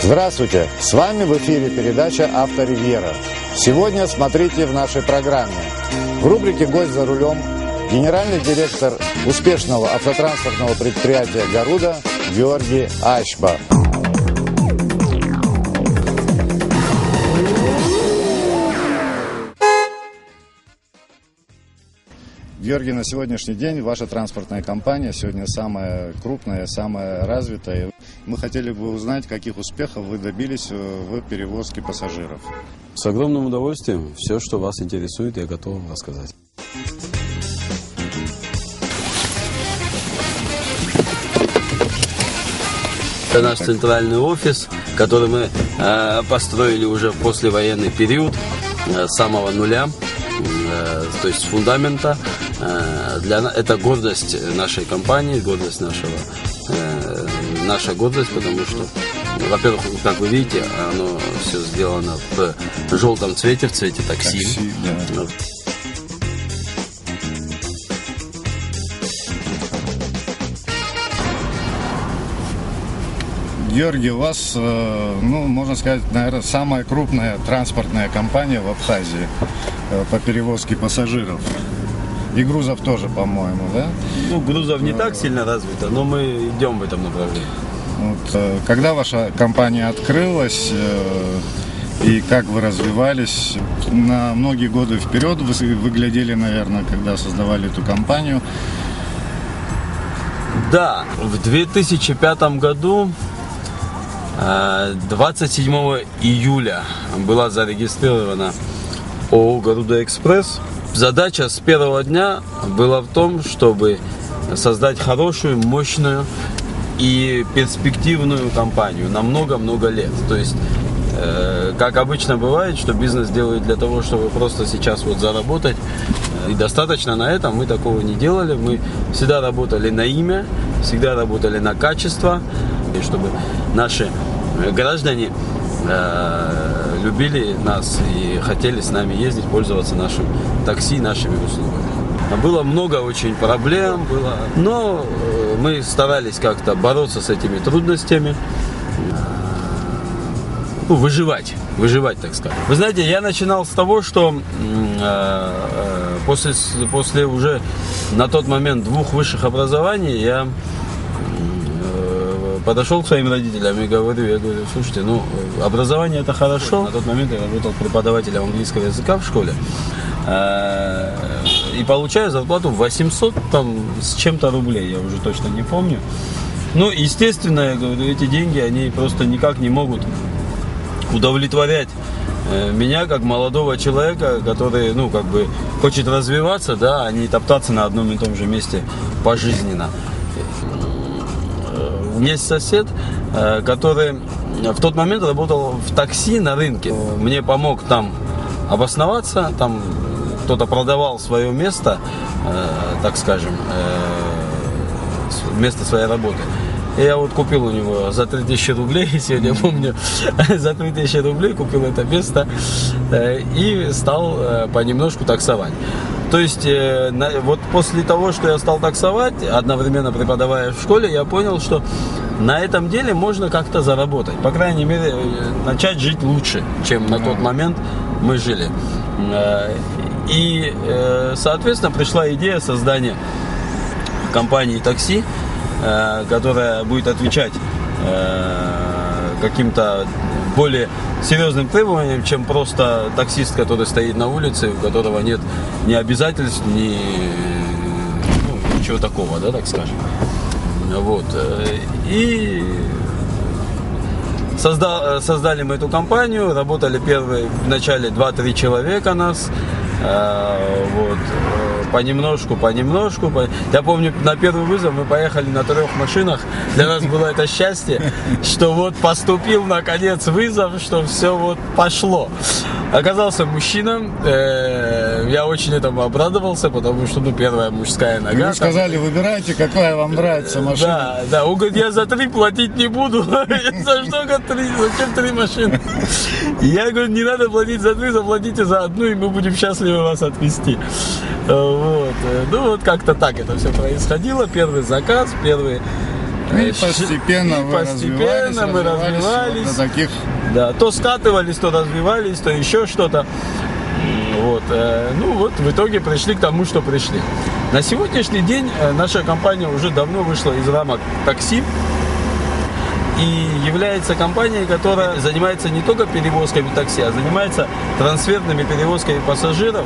Здравствуйте! С вами в эфире передача «Авторивьера». Сегодня смотрите в нашей программе. В рубрике «Гость за рулем» генеральный директор успешного автотранспортного предприятия «Гаруда» Георгий Ащба. Георгий, на сегодняшний день ваша транспортная компания сегодня самая крупная, самая развитая. Мы хотели бы узнать, каких успехов вы добились в перевозке пассажиров. С огромным удовольствием. Все, что вас интересует, я готов вам рассказать. Это наш центральный офис, который мы построили уже в послевоенный период, с самого нуля, то есть с фундамента. Это гордость нашей компании, гордость наша гордость, потому что, во-первых, как вы видите, оно все сделано в желтом цвете, в цвете такси. Да. Георгий, у вас, можно сказать, наверное, самая крупная транспортная компания в Абхазии по перевозке пассажиров. И грузов тоже, по-моему, да? Грузов не так сильно развито, но мы идем в этом направлении. Когда ваша компания открылась и как вы развивались, на многие годы вперед вы глядели, наверное, когда создавали эту компанию? Да, в 2005 году, 27 июля, была зарегистрирована ООО «Гаруда Экспресс». Задача с первого дня была в том, чтобы создать хорошую, мощную и перспективную компанию на много-много лет. То есть, как обычно бывает, что бизнес делает для того, чтобы просто сейчас заработать, и достаточно на этом. Мы такого не делали. Мы всегда работали на имя, всегда работали на качество, и чтобы наши граждане любили нас и хотели с нами ездить, пользоваться нашим такси, нашими услугами. Было много очень проблем, но мы старались как-то бороться с этими трудностями, выживать, так сказать. Вы знаете, я начинал с того, что после уже на тот момент 2 высших образований я подошел к своим родителям и говорю, слушайте, образование это хорошо. На тот момент я работал преподавателем английского языка в школе. И получаю зарплату 800 с чем-то рублей, я уже точно не помню. Естественно, я говорю, эти деньги, они просто никак не могут удовлетворять меня как молодого человека, который, хочет развиваться, да, а не топтаться на одном и том же месте пожизненно. Есть сосед, который в тот момент работал в такси на рынке. Мне помог там обосноваться, там кто-то продавал свое место, так скажем, место своей работы. И я купил у него за 3000 рублей, сегодня помню, за 3000 рублей купил это место и стал понемножку таксовать. То есть, после того, что я стал таксовать, одновременно преподавая в школе, я понял, что на этом деле можно как-то заработать. По крайней мере, начать жить лучше, чем на тот момент мы жили. И, соответственно, пришла идея создания компании такси, которая будет отвечать каким-то более серьезным требованиям, чем просто таксист, который стоит на улице, у которого нет ни обязательств, ни ничего такого, да, так скажем. И создали мы эту компанию, работали в начале 2-3 человека нас, понемножку. Я помню, на первый вызов мы поехали на 3 машинах. Для нас было это счастье, что поступил наконец вызов, что все пошло. Оказался мужчина. Я очень этому обрадовался, потому что, первая мужская нога. Вы сказали, выбирайте, какая вам нравится машина. Да. Он говорит, я за 3 платить не буду. За что 3? Зачем 3 машины? Я говорю, не надо платить за 3, заплатите за 1, и мы будем счастливы вас отвезти. Как-то так это все происходило. Первый заказ, И постепенно вы развивались вот до таких... Да, то скатывались, то развивались, то еще что-то. Вот. Ну вот в итоге пришли к тому, что пришли. На сегодняшний день наша компания уже давно вышла из рамок такси и является компанией, которая занимается не только перевозками такси, а занимается трансферными перевозками пассажиров.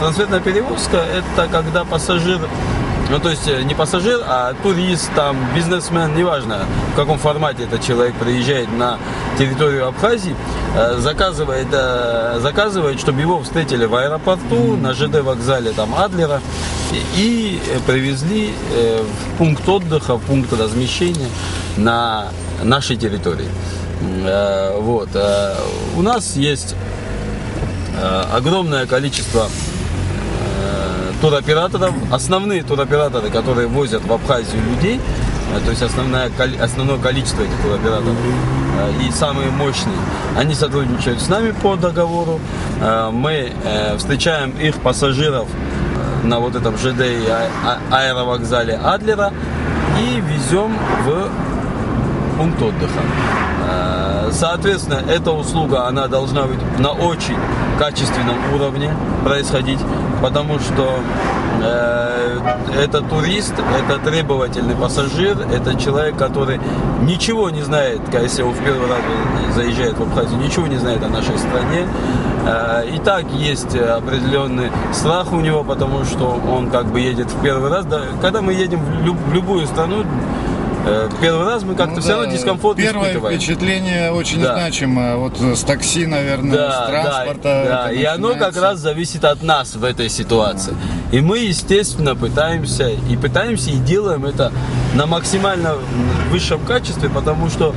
Трансферная перевозка – это когда пассажир, ну то есть не пассажир, а турист, там, бизнесмен, неважно в каком формате этот человек приезжает на территорию Абхазии, заказывает, чтобы его встретили в аэропорту, на ЖД вокзале там Адлера и привезли в пункт отдыха, в пункт размещения на нашей территории. Вот. У нас есть огромное количество туроператоров, основные туроператоры, которые возят в Абхазию людей, то есть основное количество этих туроператоров и самые мощные, они сотрудничают с нами по договору. Мы встречаем их пассажиров на вот этом ЖД и аэровокзале Адлера и везем в пункт отдыха. Соответственно, эта услуга, она должна быть на очень качественном уровне происходить, потому что это турист, это требовательный пассажир, это человек, который ничего не знает, если он в первый раз заезжает в Абхазию, ничего не знает о нашей стране. И так есть определенный страх у него, потому что он как бы едет в первый раз. Да, когда мы едем в любую страну, первый раз мы как-то все равно дискомфорт испытываем. Первое впечатление очень значимо. Вот с такси, наверное, с транспорта. Да. И оно как раз зависит от нас в этой ситуации. И мы, естественно, пытаемся и делаем это на максимально высшем качестве, потому что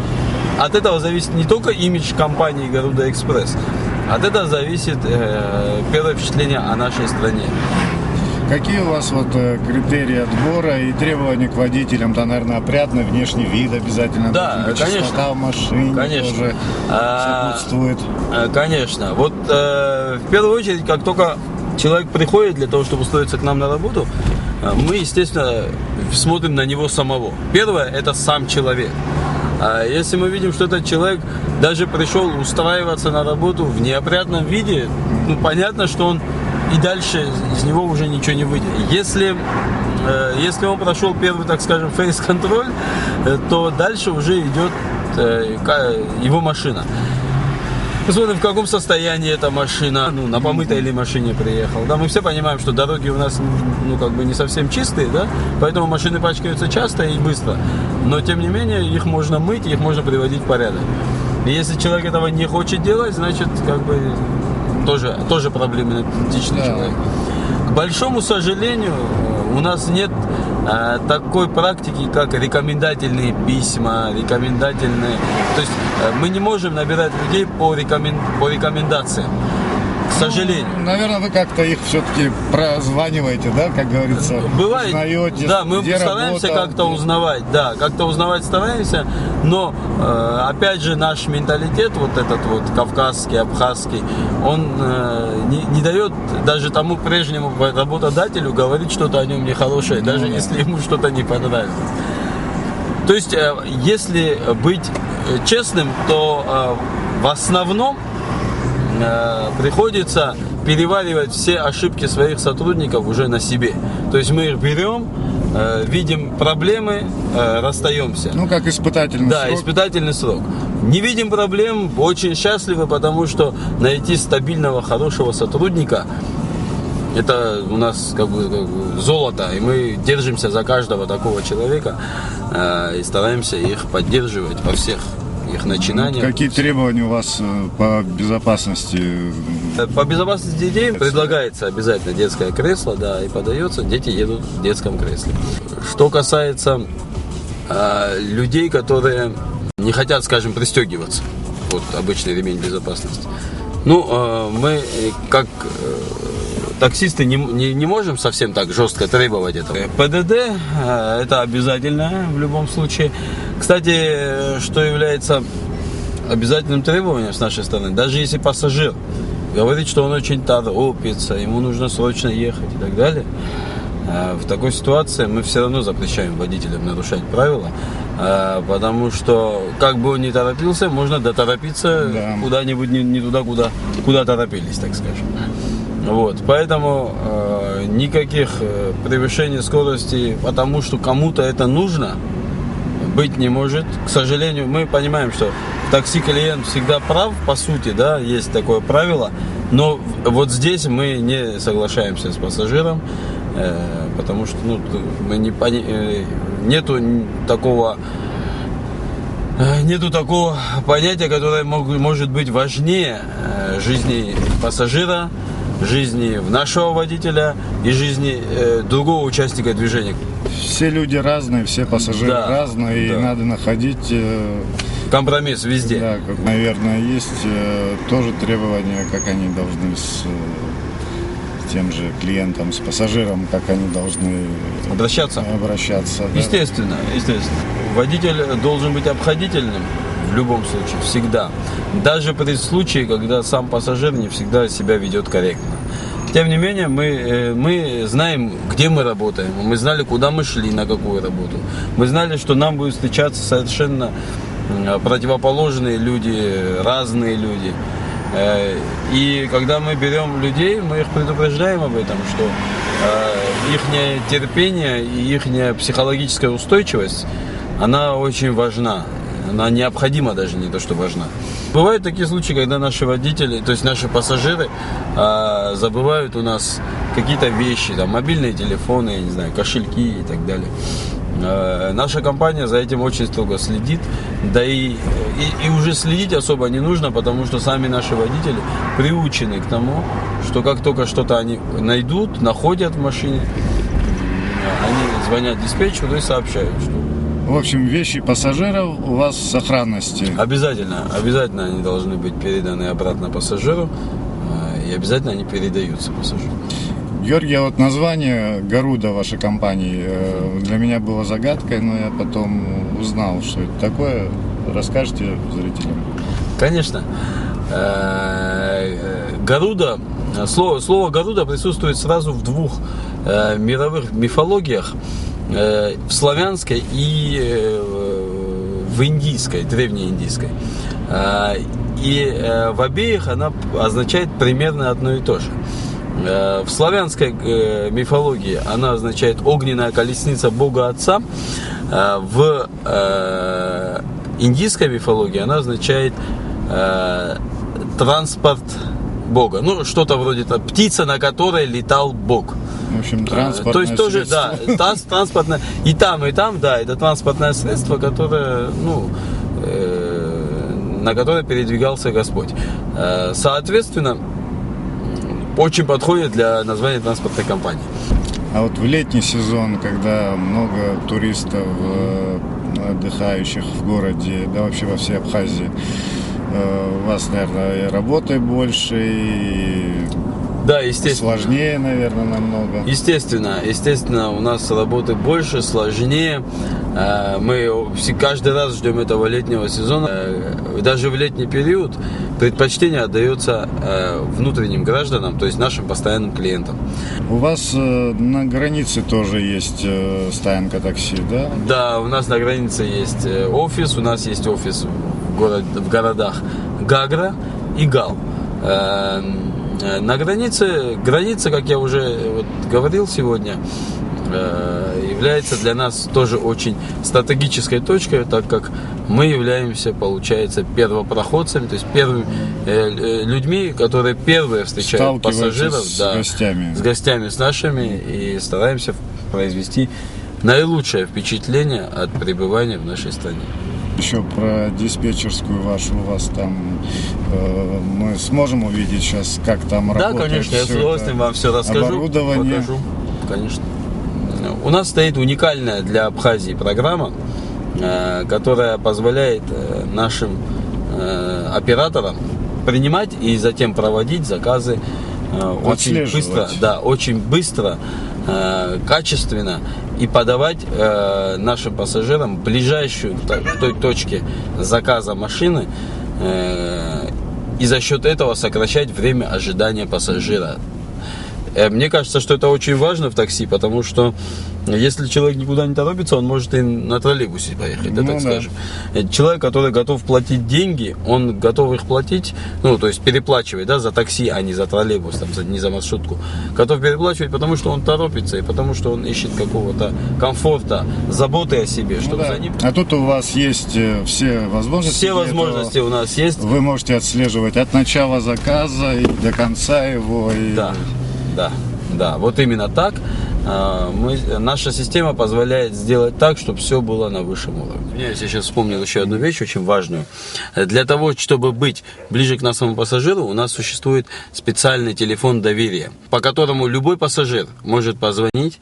от этого зависит не только имидж компании Garuda Express, от этого зависит первое впечатление о нашей стране. Какие у вас вот критерии отбора и требования к водителям? Да, наверное, опрятный внешний вид обязательно. Да, конечно. Чистота в машине тоже сопутствует. Конечно. Вот в первую очередь, как только человек приходит для того, чтобы устроиться к нам на работу, мы, естественно, смотрим на него самого. Первое – это сам человек. Если мы видим, что этот человек даже пришел устраиваться на работу в неопрятном виде, ну, понятно, что он и дальше из него уже ничего не выйдет. Если он прошел первый, так скажем, фейс-контроль, то дальше уже идет его машина. Посмотрим, в каком состоянии эта машина, ну, на помытой ли машине приехал. Да, мы все понимаем, что дороги у нас, ну, как бы не совсем чистые, да, поэтому машины пачкаются часто и быстро. Но, тем не менее, их можно мыть, их можно приводить в порядок. И если человек этого не хочет делать, значит, как бы, тоже проблематичный человек. К большому сожалению, у нас нет такой практики, как рекомендательные письма, рекомендательные. То есть мы не можем набирать людей по рекомендациям. К сожалению. Ну, наверное, вы как-то их все-таки прозваниваете, да, как говорится. Бывает, узнаете, да, мы стараемся как-то узнавать, да, как-то узнавать стараемся, но, опять же, наш менталитет, вот этот вот кавказский, абхазский, он не дает даже тому прежнему работодателю говорить что-то о нем нехорошее, даже если ему что-то не понравится. То есть, если быть честным, то в основном приходится переваривать все ошибки своих сотрудников уже на себе. То есть мы их берем, видим проблемы, расстаемся. Ну, как испытательный срок. Да, испытательный срок. Не видим проблем, очень счастливы, потому что найти стабильного, хорошего сотрудника — это у нас как бы золото, и мы держимся за каждого такого человека и стараемся их поддерживать во всех их начинаниях. Какие требования у вас по безопасности? По безопасности детей предлагается обязательно детское кресло, да, и подается, дети едут в детском кресле. Что касается людей, которые не хотят, скажем, пристегиваться, вот обычный ремень безопасности. Ну, мы как таксисты не можем совсем так жестко требовать этого. ПДД это обязательно в любом случае. Кстати, что является обязательным требованием с нашей стороны, даже если пассажир говорит, что он очень торопится, ему нужно срочно ехать и так далее, В такой ситуации мы все равно запрещаем водителям нарушать правила, потому что, как бы он ни торопился, можно доторопиться куда-нибудь не туда, куда торопились, так скажем. Вот, поэтому никаких превышений скорости, потому что кому-то это нужно, быть не может. К сожалению, мы понимаем, что в такси клиент всегда прав, по сути, да, есть такое правило, но вот здесь мы не соглашаемся с пассажиром, потому что мы нету такого понятия, которое может быть важнее жизни пассажира, жизни нашего водителя и жизни другого участника движения. Все люди разные, все пассажиры разные, и надо находить компромисс везде. Да, как, наверное, есть тоже требования, как они должны с тем же клиентом, с пассажиром, как они должны обращаться. Да. Естественно. Водитель должен быть обходительным в любом случае, всегда. Даже при случае, когда сам пассажир не всегда себя ведет корректно. Тем не менее, мы знаем, где мы работаем. Мы знали, куда мы шли, на какую работу. Мы знали, что нам будут встречаться совершенно противоположные люди, разные люди. И когда мы берем людей, мы их предупреждаем об этом, что их терпение и их психологическая устойчивость, она очень важна. Она необходима даже, не то что важна. Бывают такие случаи, когда наши водители, то есть наши пассажиры забывают у нас какие-то вещи, там, мобильные телефоны, я не знаю, кошельки и так далее. Наша компания за этим очень строго следит, да и уже следить особо не нужно, потому что сами наши водители приучены к тому, что как только что-то они найдут, находят в машине, они звонят диспетчеру и сообщают, что... В общем, вещи пассажиров у вас в сохранности. Обязательно они должны быть переданы обратно пассажиру, и обязательно они передаются пассажиру. Георгий, вот название Гаруда вашей компании для меня было загадкой, но я потом узнал, что это такое. Расскажите зрителям. Конечно. Гаруда, слово Гаруда присутствует сразу в двух мировых мифологиях. В славянской и в индийской, древнеиндийской. И в обеих она означает примерно одно и то же. В славянской мифологии она означает огненная колесница Бога Отца. В индийской мифологии она означает транспорт Бога. Ну, что-то вроде птица, на которой летал Бог. В общем, транспортное то есть тоже, средство. да, транспортное. И там, да, это транспортное средство, которое, на которое передвигался Господь. Соответственно, очень подходит для названия транспортной компании. А вот в летний сезон, когда много туристов, отдыхающих в городе, да вообще во всей Абхазии, у вас, наверное, и работы больше, и да, естественно. Сложнее, наверное, намного. Естественно, у нас работы больше, сложнее. Мы каждый раз ждем этого летнего сезона. Даже в летний период предпочтение отдается внутренним гражданам, то есть нашим постоянным клиентам. У вас на границе тоже есть стоянка такси, да? Да, у нас на границе есть офис. У нас есть офис в городах Гагра и Гал. На граница, как я уже говорил сегодня, является для нас тоже очень стратегической точкой, так как мы являемся, получается, первопроходцами, то есть первыми людьми, которые первые встречают пассажиров с гостями, с нашими, и стараемся произвести наилучшее впечатление от пребывания в нашей стране. Еще про диспетчерскую вашу у вас там мы сможем увидеть сейчас, как там работает. Да, конечно, я с удовольствием вам все расскажу. Оборудование. Покажу, конечно. У нас стоит уникальная для Абхазии программа, которая позволяет нашим операторам принимать и затем проводить заказы очень быстро, качественно и подавать нашим пассажирам ближайшую к той точке заказа машины и за счет этого сокращать время ожидания пассажира. Мне кажется, что это очень важно в такси, потому что если человек никуда не торопится, он может и на троллейбусе поехать, да, так скажем. Человек, который готов платить деньги, он готов их платить, ну, то есть переплачивать, да, за такси, а не за троллейбус, там, не за маршрутку. Готов переплачивать, потому что он торопится, и потому что он ищет какого-то комфорта, заботы о себе, чтобы за ним... А тут у вас есть все возможности. Все возможности у нас есть. Вы можете отслеживать от начала заказа и до конца его. И... Да, вот именно так. Наша система позволяет сделать так, чтобы все было на высшем уровне. Я сейчас вспомнил еще одну вещь очень важную. Для того, чтобы быть ближе к нашему пассажиру, у нас существует специальный телефон доверия, по которому любой пассажир может позвонить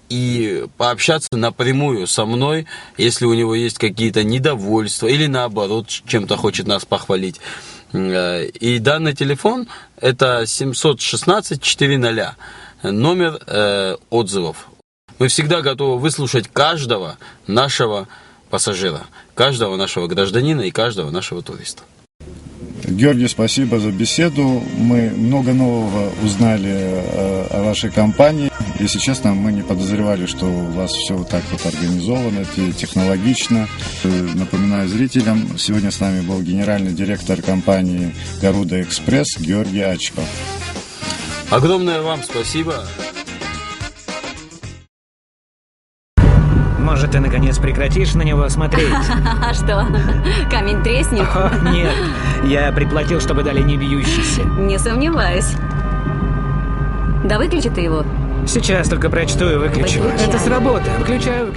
и пообщаться напрямую со мной, если у него есть какие-то недовольства или наоборот чем-то хочет нас похвалить. И данный телефон это 716-400, номер отзывов. Мы всегда готовы выслушать каждого нашего пассажира, каждого нашего гражданина и каждого нашего туриста. Георгий, спасибо за беседу. Мы много нового узнали о вашей компании. Если честно, мы не подозревали, что у вас все вот так вот организовано, технологично. Напоминаю зрителям, сегодня с нами был генеральный директор компании Garuda Express Георгий Ачков. Огромное вам спасибо. Может, ты наконец прекратишь на него смотреть? А что, камень треснет? О, нет, я приплатил, чтобы дали не бьющийся. Не сомневаюсь. Да выключи ты его. Сейчас только прочту и выключу. Выключай. Это сработает. Выключаю.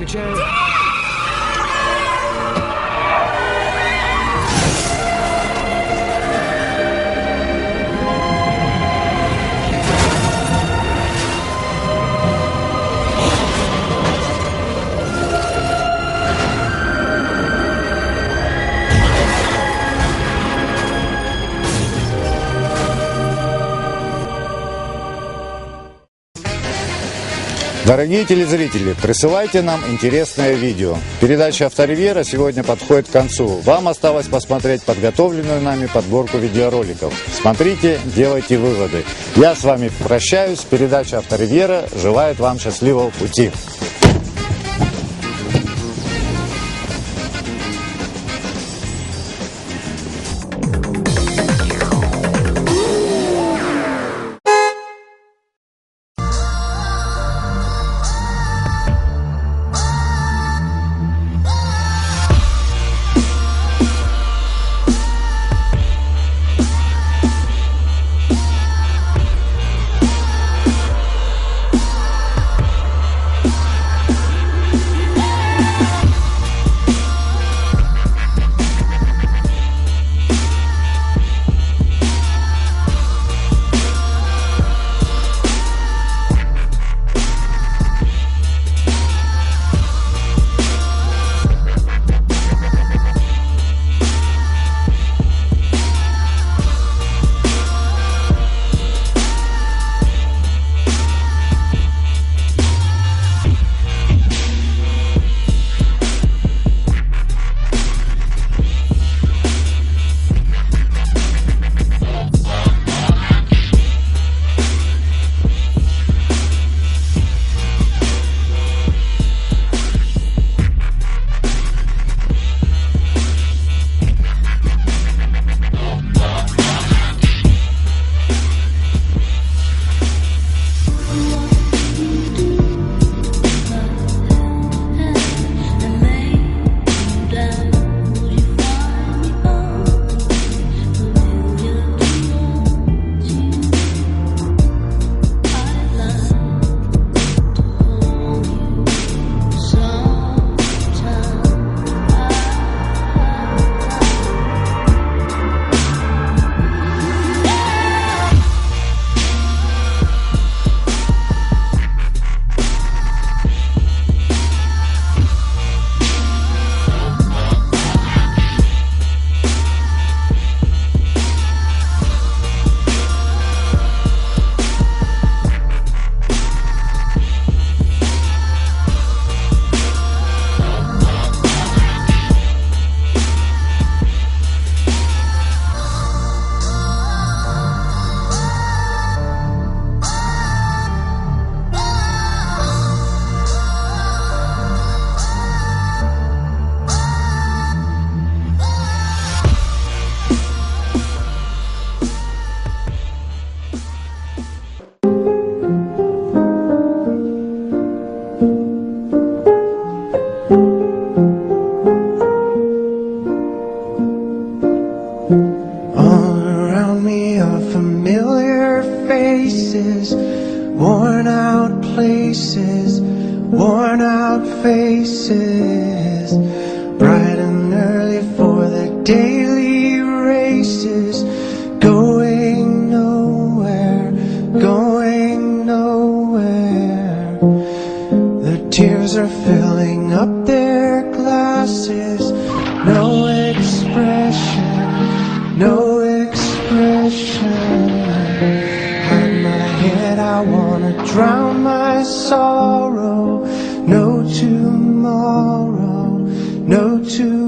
Дорогие телезрители, присылайте нам интересное видео. Передача «Авторивьера» сегодня подходит к концу. Вам осталось посмотреть подготовленную нами подборку видеороликов. Смотрите, делайте выводы. Я с вами прощаюсь. Передача «Авторивьера» желает вам счастливого пути. faces, worn out places, worn out faces, bright and early for the daily races, going nowhere, going nowhere. The tears are filling up their glasses, no expression, no expression. Hide my head, I wanna drown my sorrow. No tomorrow, no tomorrow.